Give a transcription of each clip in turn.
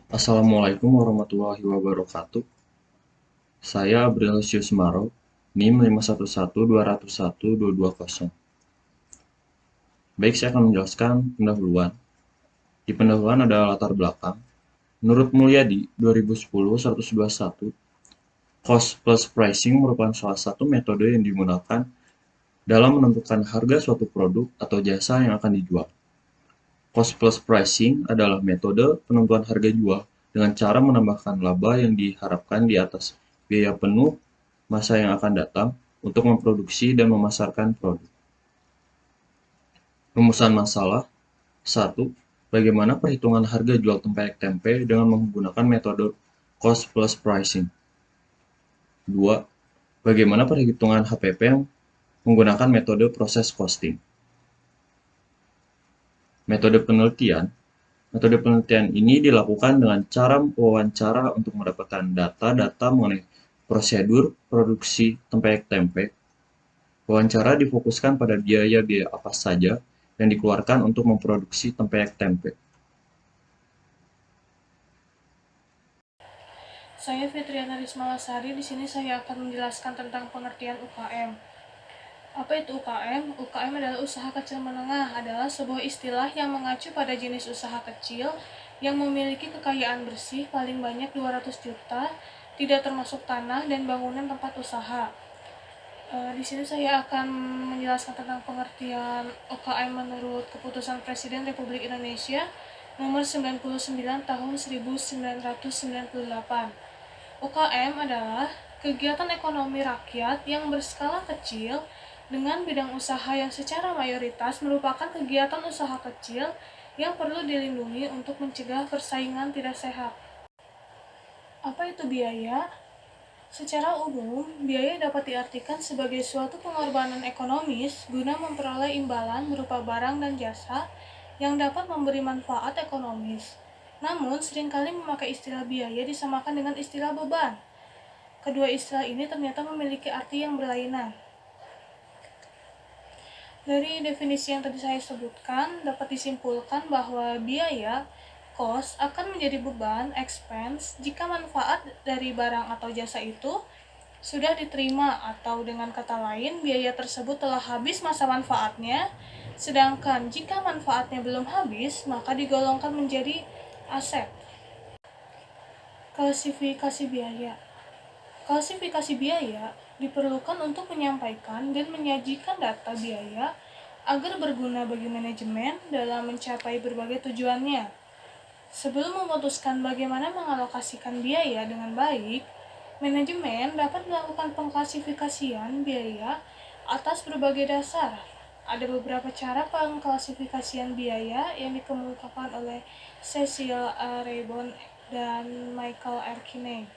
Assalamualaikum warahmatullahi wabarakatuh. Saya Brilisius Maro, NIM 511201220. Baik, saya akan menjelaskan pendahuluan. Di pendahuluan ada latar belakang. Menurut Mulyadi, 2010-121, cost plus pricing merupakan salah satu metode yang digunakan dalam menentukan harga suatu produk atau jasa yang akan dijual. Cost plus pricing adalah metode penentuan harga jual dengan cara menambahkan laba yang diharapkan di atas biaya penuh masa yang akan datang untuk memproduksi dan memasarkan produk. Rumusan masalah. 1. Bagaimana perhitungan harga jual tempe tempe dengan menggunakan metode cost plus pricing. 2. Bagaimana perhitungan HPP yang menggunakan metode proses costing. Metode penelitian. Metode penelitian ini dilakukan dengan cara wawancara untuk mendapatkan data-data mengenai prosedur produksi tempe. Wawancara difokuskan pada biaya-biaya apa saja yang dikeluarkan untuk memproduksi tempe. Saya Fitriana Rismalasari. Di sini saya akan menjelaskan tentang pengertian UKM. Apa itu UKM? UKM adalah usaha kecil menengah, adalah sebuah istilah yang mengacu pada jenis usaha kecil yang memiliki kekayaan bersih paling banyak 200 juta, tidak termasuk tanah dan bangunan tempat usaha. Di sini saya akan menjelaskan tentang pengertian UKM menurut Keputusan Presiden Republik Indonesia Nomor 99 Tahun 1998. UKM adalah kegiatan ekonomi rakyat yang berskala kecil dengan bidang usaha yang secara mayoritas merupakan kegiatan usaha kecil yang perlu dilindungi untuk mencegah persaingan tidak sehat. Apa itu biaya? Secara umum, biaya dapat diartikan sebagai suatu pengorbanan ekonomis guna memperoleh imbalan berupa barang dan jasa yang dapat memberi manfaat ekonomis. Namun, seringkali memakai istilah biaya disamakan dengan istilah beban. Kedua istilah ini ternyata memiliki arti yang berlainan. Dari definisi yang tadi saya sebutkan, dapat disimpulkan bahwa biaya, cost, akan menjadi beban, expense, jika manfaat dari barang atau jasa itu sudah diterima, atau dengan kata lain, biaya tersebut telah habis masa manfaatnya, sedangkan jika manfaatnya belum habis, maka digolongkan menjadi aset. Klasifikasi biaya. Klasifikasi biaya diperlukan untuk menyampaikan dan menyajikan data biaya agar berguna bagi manajemen dalam mencapai berbagai tujuannya. Sebelum memutuskan bagaimana mengalokasikan biaya dengan baik, manajemen dapat melakukan pengklasifikasian biaya atas berbagai dasar. Ada beberapa cara pengklasifikasian biaya yang dikemukakan oleh Cecil A. Reibon dan Michael R. Kinney.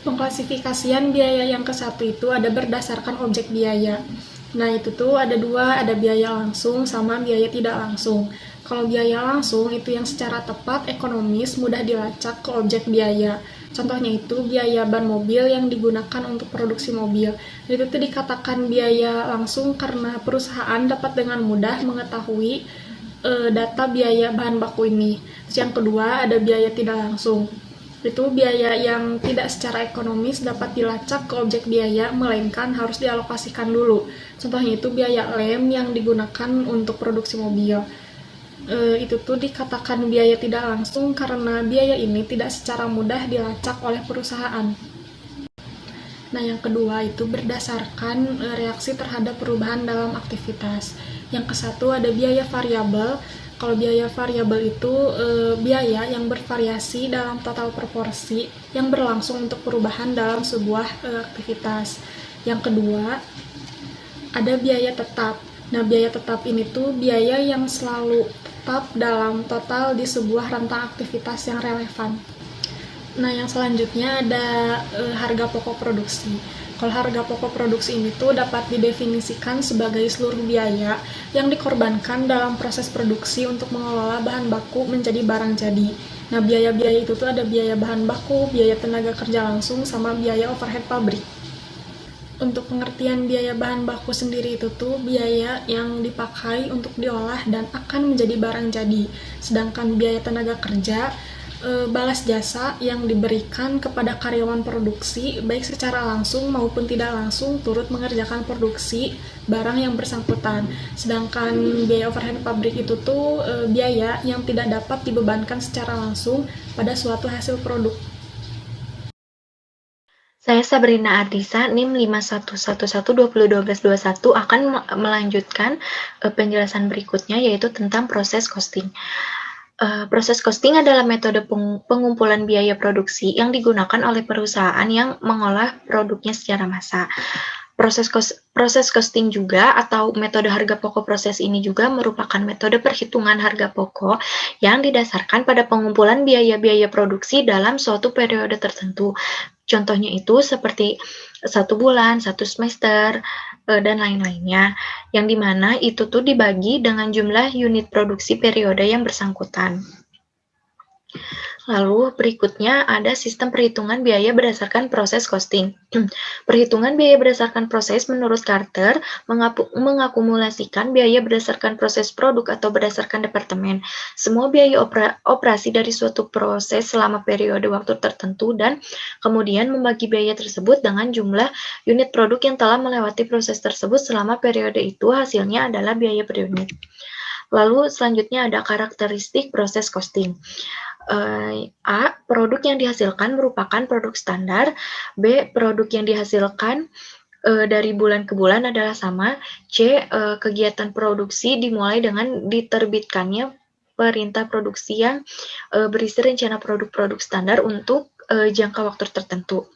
Pengklasifikasian biaya yang ke-1 itu ada berdasarkan objek biaya. Nah, itu tuh ada dua, ada biaya langsung sama biaya tidak langsung. Kalau biaya langsung itu yang secara tepat, ekonomis, mudah dilacak ke objek biaya. Contohnya itu biaya ban mobil yang digunakan untuk produksi mobil. Itu tuh dikatakan biaya langsung karena perusahaan dapat dengan mudah mengetahui data biaya bahan baku ini. Terus yang kedua ada biaya tidak langsung. Itu biaya yang tidak secara ekonomis dapat dilacak ke objek biaya, melainkan harus dialokasikan dulu. Contohnya itu biaya lem yang digunakan untuk produksi mobil. Itu tuh dikatakan biaya tidak langsung karena biaya ini tidak secara mudah dilacak oleh perusahaan. Nah, yang kedua itu berdasarkan reaksi terhadap perubahan dalam aktivitas. Yang ke-1 ada biaya variabel. Kalau biaya variabel itu biaya yang bervariasi dalam total proporsi yang berlangsung untuk perubahan dalam sebuah aktivitas. Yang kedua ada biaya tetap. Nah, biaya tetap ini tuh biaya yang selalu tetap dalam total di sebuah rentang aktivitas yang relevan. Nah, yang selanjutnya ada harga pokok produksi. Kalau harga pokok produksi ini tuh dapat didefinisikan sebagai seluruh biaya yang dikorbankan dalam proses produksi untuk mengelola bahan baku menjadi barang jadi. Nah, biaya-biaya itu tuh ada biaya bahan baku, biaya tenaga kerja langsung, sama biaya overhead pabrik. Untuk pengertian biaya bahan baku sendiri itu tuh biaya yang dipakai untuk diolah dan akan menjadi barang jadi. Sedangkan biaya tenaga kerja balas jasa yang diberikan kepada karyawan produksi baik secara langsung maupun tidak langsung turut mengerjakan produksi barang yang bersangkutan. Sedangkan biaya overhead pabrik itu tuh biaya yang tidak dapat dibebankan secara langsung pada suatu hasil produk. Saya Sabrina Ardisa, NIM 5111201221 akan melanjutkan penjelasan berikutnya yaitu tentang proses costing. Proses costing adalah metode pengumpulan biaya produksi yang digunakan oleh perusahaan yang mengolah produknya secara massal. Proses costing juga atau metode harga pokok proses ini juga merupakan metode perhitungan harga pokok yang didasarkan pada pengumpulan biaya-biaya produksi dalam suatu periode tertentu. Contohnya itu seperti 1 bulan, 1 semester, dan lain-lainnya, yang dimana itu tuh dibagi dengan jumlah unit produksi periode yang bersangkutan. Lalu berikutnya ada sistem perhitungan biaya berdasarkan proses costing. Perhitungan biaya berdasarkan proses menurut Carter mengakumulasikan biaya berdasarkan proses produk atau berdasarkan departemen. Semua biaya operasi dari suatu proses selama periode waktu tertentu dan kemudian membagi biaya tersebut dengan jumlah unit produk yang telah melewati proses tersebut selama periode itu, hasilnya adalah biaya per unit. Lalu selanjutnya ada karakteristik proses costing. A. Produk yang dihasilkan merupakan produk standar. B. Produk yang dihasilkan dari bulan ke bulan adalah sama. C. Kegiatan produksi dimulai dengan diterbitkannya perintah produksi yang berisi rencana produk-produk standar untuk jangka waktu tertentu.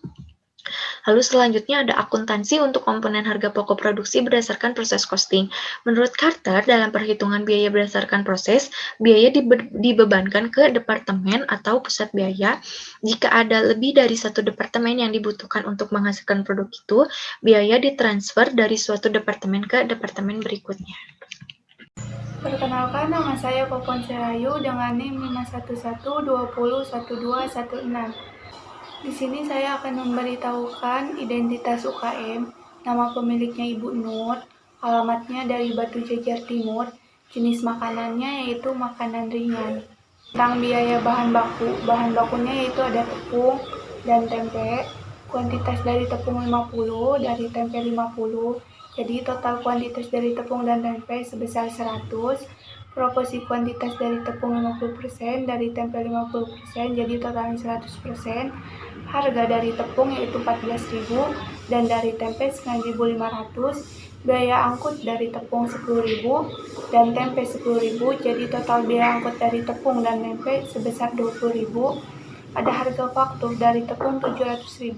Lalu selanjutnya ada akuntansi untuk komponen harga pokok produksi berdasarkan proses costing. Menurut Carter, dalam perhitungan biaya berdasarkan proses, biaya dibebankan ke departemen atau pusat biaya. Jika ada lebih dari satu departemen yang dibutuhkan untuk menghasilkan produk itu, biaya ditransfer dari suatu departemen ke departemen berikutnya. Perkenalkan, nama saya Popon Serayu dengan NIM 51120121216. Di sini saya akan memberitahukan identitas UKM, nama pemiliknya Ibu Nur, alamatnya dari Batu Jajar Timur, jenis makanannya yaitu makanan ringan. Tentang biaya bahan bakunya yaitu ada tepung dan tempe, kuantitas dari tepung 50, dari tempe 50, jadi total kuantitas dari tepung dan tempe sebesar 100, proporsi kuantitas dari tepung 50%, dari tempe 50%, jadi totalnya 100%. Harga dari tepung yaitu 14.000 dan dari tempe 9.500. Biaya angkut dari tepung 10.000 dan tempe 10.000, jadi total biaya angkut dari tepung dan tempe sebesar 20.000. Ada harga faktur dari tepung 700.000,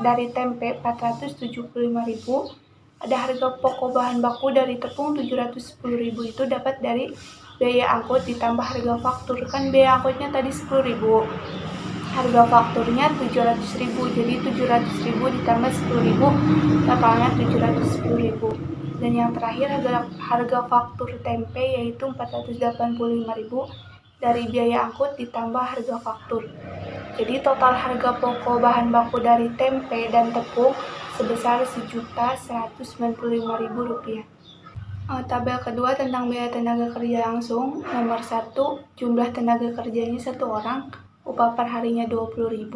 dari tempe 475.000. Ada harga pokok bahan baku dari tepung 710.000 itu dapat dari biaya angkut ditambah harga faktur. Kan biaya angkutnya tadi 10.000. Harga fakturnya 700.000, jadi 700.000 ditambah 10.000, totalnya 710.000. Dan yang terakhir harga faktur tempe yaitu 485.000 dari biaya angkut ditambah harga faktur. Jadi total harga pokok bahan baku dari tempe dan tepung sebesar Rp1.195.000. Tabel kedua tentang biaya tenaga kerja langsung. Nomor 1, jumlah tenaga kerjanya 1 orang. Upah per harinya 20.000,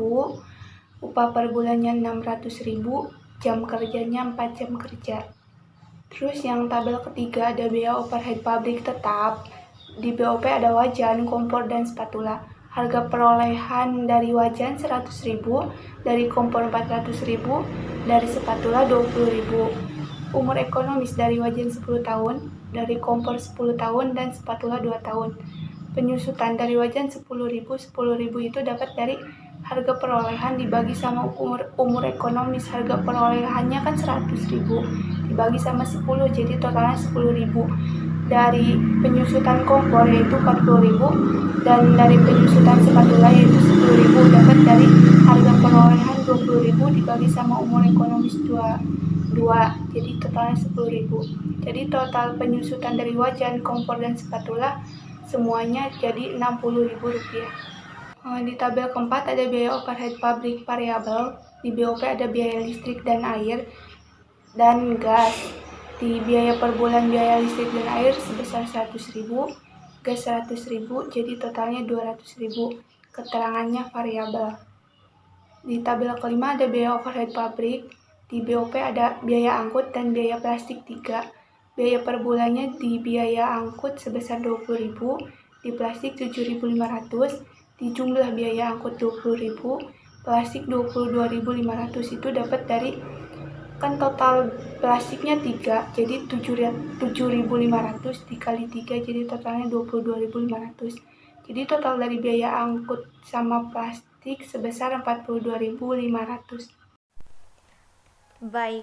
upah per bulannya 600.000, jam kerjanya 4 jam kerja. Terus yang tabel ketiga ada biaya overhead pabrik tetap. Di BOP ada wajan, kompor, dan spatula. Harga perolehan dari wajan 100.000, dari kompor 400.000, dari spatula 20.000. Umur ekonomis dari wajan 10 tahun, dari kompor 10 tahun, dan spatula 2 tahun. Penyusutan dari wajan 10.000 itu dapat dari harga perolehan dibagi sama umur ekonomis. Harga perolehannya kan 100.000 dibagi sama 10, jadi totalnya 10.000. Dari penyusutan kompor yaitu 40.000 dan dari penyusutan spatula yaitu 10.000 dapat dari harga perolehan 20.000 dibagi sama umur ekonomis 2, jadi totalnya 10.000. Jadi total penyusutan dari wajan, kompor, dan spatula semuanya jadi Rp60.000. Di tabel keempat ada biaya overhead pabrik variabel. Di BOP ada biaya listrik dan air dan gas. Di biaya per bulan biaya listrik dan air sebesar 100.000, gas 100.000, jadi totalnya 200.000. Keterangannya variabel. Di tabel kelima ada biaya overhead pabrik. Di BOP ada biaya angkut dan biaya plastik 3. Biaya per bulannya di biaya angkut sebesar 20.000, di plastik 7.500, di jumlah biaya angkut 20.000, plastik 22.500. Itu dapat dari, kan total plastiknya 3, jadi 7.500 dikali 3, jadi totalnya 22.500. Jadi total dari biaya angkut sama plastik sebesar 42.500. Baik,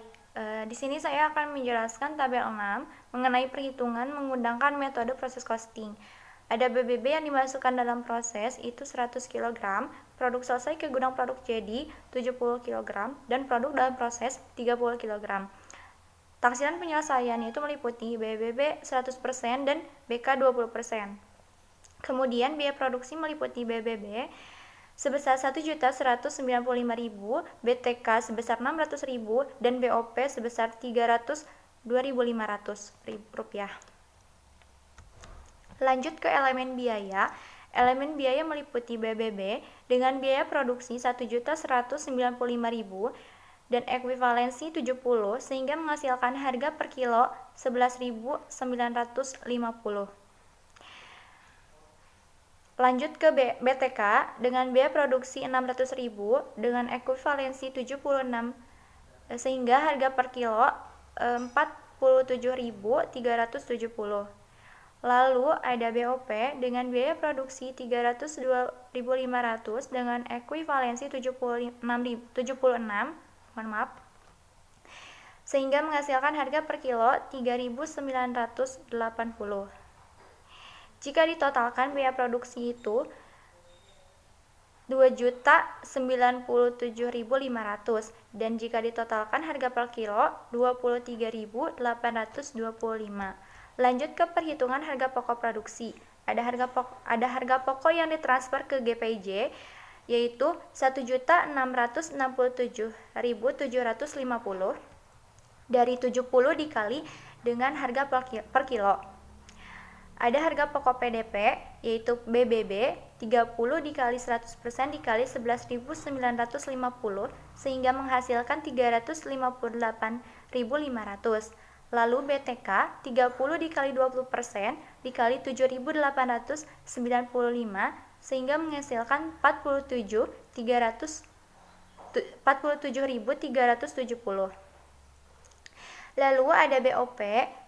di sini saya akan menjelaskan tabel 6 mengenai perhitungan menggunakan metode proses costing. Ada BBB yang dimasukkan dalam proses itu 100 kg, produk selesai ke gudang produk jadi 70 kg, dan produk dalam proses 30 kg. Taksiran penyelesaian itu meliputi BBB 100% dan BK 20%. Kemudian biaya produksi meliputi BBB sebesar 1.195.000, BTK sebesar 600.000, dan BOP sebesar 302.500 rupiah. Lanjut ke elemen biaya. Elemen biaya meliputi BBB dengan biaya produksi 1.195.000 dan ekuivalensi 70 sehingga menghasilkan harga per kilo 11.950. Lanjut ke BTK dengan biaya produksi 600.000 dengan ekuivalensi 76 sehingga harga per kilo 47.370. Lalu ada BOP dengan biaya produksi 302.500 dengan ekuivalensi 76, sehingga menghasilkan harga per kilo 3.980. Jika ditotalkan biaya produksi itu 2.097.500 dan jika ditotalkan harga per kilo 23.825. Lanjut ke perhitungan harga pokok produksi. Ada harga pokok yang ditransfer ke GPJ yaitu 1.667.750 dari 70 dikali dengan harga per kilo. Ada harga pokok PDP yaitu BBB 30 dikali 100% dikali 11.950 sehingga menghasilkan 358.500. Lalu BTK 30 dikali 20% dikali 7.895 sehingga menghasilkan 47.370. Lalu ada BOP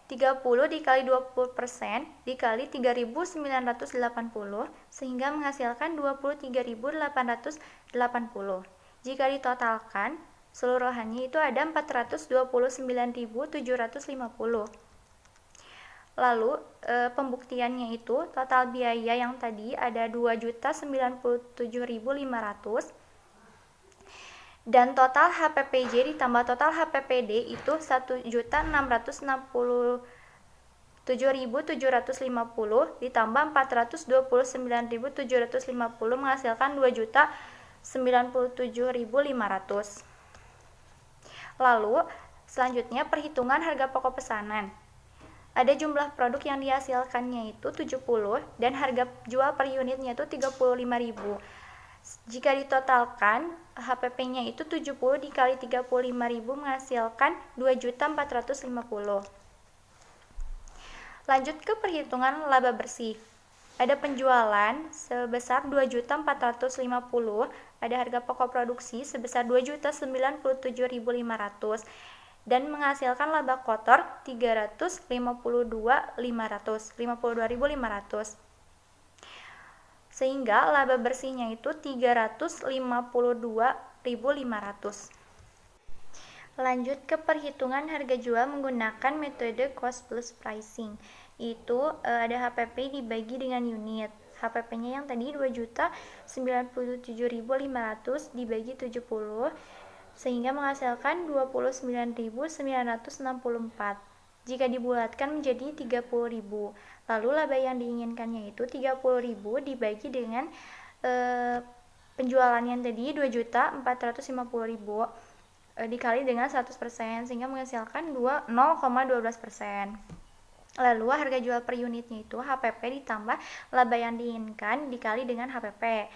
30 dikali 20% dikali 3.980 sehingga menghasilkan 23.880. Jika ditotalkan seluruhannya itu ada 429.750. Lalu pembuktiannya itu total biaya yang tadi ada 2.097.500 dan total HPPJ ditambah total HPPD itu 1.667.750 ditambah 429.750 menghasilkan 2.097.500. Lalu, selanjutnya perhitungan harga pokok pesanan. Ada jumlah produk yang dihasilkannya itu 70 dan harga jual per unitnya itu 35.000. Jika ditotalkan, HPP-nya itu 70 dikali 35.000 menghasilkan 2.450. Lanjut ke perhitungan laba bersih. Ada penjualan sebesar 2.450, ada harga pokok produksi sebesar 2.097.500 dan menghasilkan laba kotor 52.500. Sehingga laba bersihnya itu 352.500. Lanjut ke perhitungan harga jual menggunakan metode cost plus pricing. Itu ada HPP dibagi dengan unit. HPP-nya yang tadi 2.097.500 dibagi 70 sehingga menghasilkan 29.964. Jika dibulatkan menjadi 30.000. Lalu laba yang diinginkannya itu 30.000 dibagi dengan penjualannya tadi 2.450.000 dikali dengan 100% sehingga menghasilkan 0,12%. Lalu harga jual per unitnya itu HPP ditambah laba yang diinginkan dikali dengan HPP.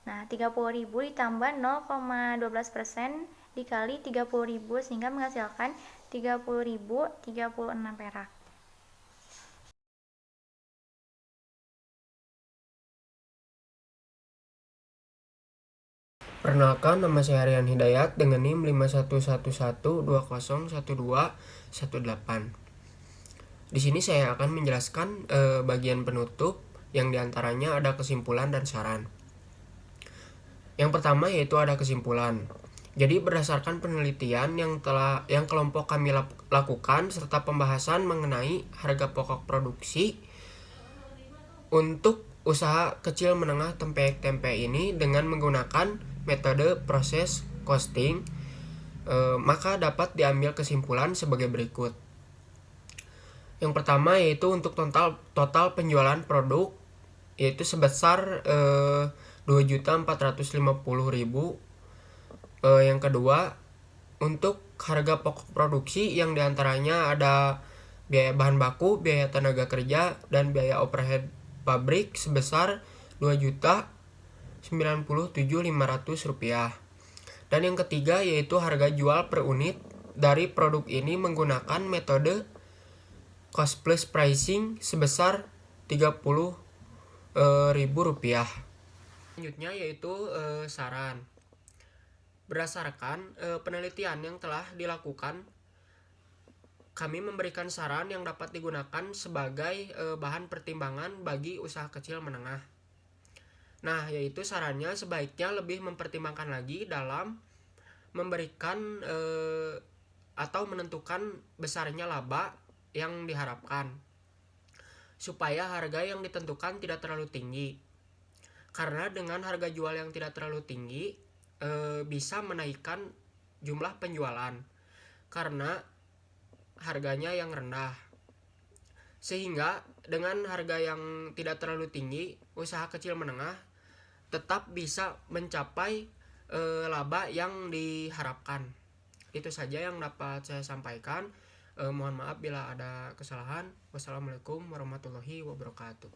Nah, 30.000 ditambah 0,12% dikali 30.000 sehingga menghasilkan 30.036 perak. Perkenalkan, nama saya Rian Hidayat dengan NIM 511120121218. Di sini saya akan menjelaskan bagian penutup yang diantaranya ada kesimpulan dan saran. Yang pertama yaitu ada kesimpulan. Jadi berdasarkan penelitian yang kelompok kami lakukan serta pembahasan mengenai harga pokok produksi untuk usaha kecil menengah tempe ini dengan menggunakan metode proses costing, maka dapat diambil kesimpulan sebagai berikut. Yang pertama yaitu untuk total penjualan produk yaitu sebesar 2.450.000. Yang kedua, untuk harga pokok produksi yang diantaranya ada biaya bahan baku, biaya tenaga kerja, dan biaya overhead pabrik sebesar Rp2.097.500. Dan yang ketiga yaitu harga jual per unit dari produk ini menggunakan metode cost plus pricing sebesar Rp30.000. Selanjutnya yaitu saran. Berdasarkan penelitian yang telah dilakukan, kami memberikan saran yang dapat digunakan sebagai bahan pertimbangan bagi usaha kecil menengah. Nah, yaitu sarannya sebaiknya lebih mempertimbangkan lagi dalam memberikan atau menentukan besarnya laba yang diharapkan, supaya harga yang ditentukan tidak terlalu tinggi. Karena dengan harga jual yang tidak terlalu tinggi bisa menaikkan jumlah penjualan karena harganya yang rendah. Sehingga dengan harga yang tidak terlalu tinggi, usaha kecil menengah tetap bisa mencapai laba yang diharapkan. Itu saja yang dapat saya sampaikan. Mohon maaf bila ada kesalahan. Wassalamualaikum warahmatullahi wabarakatuh.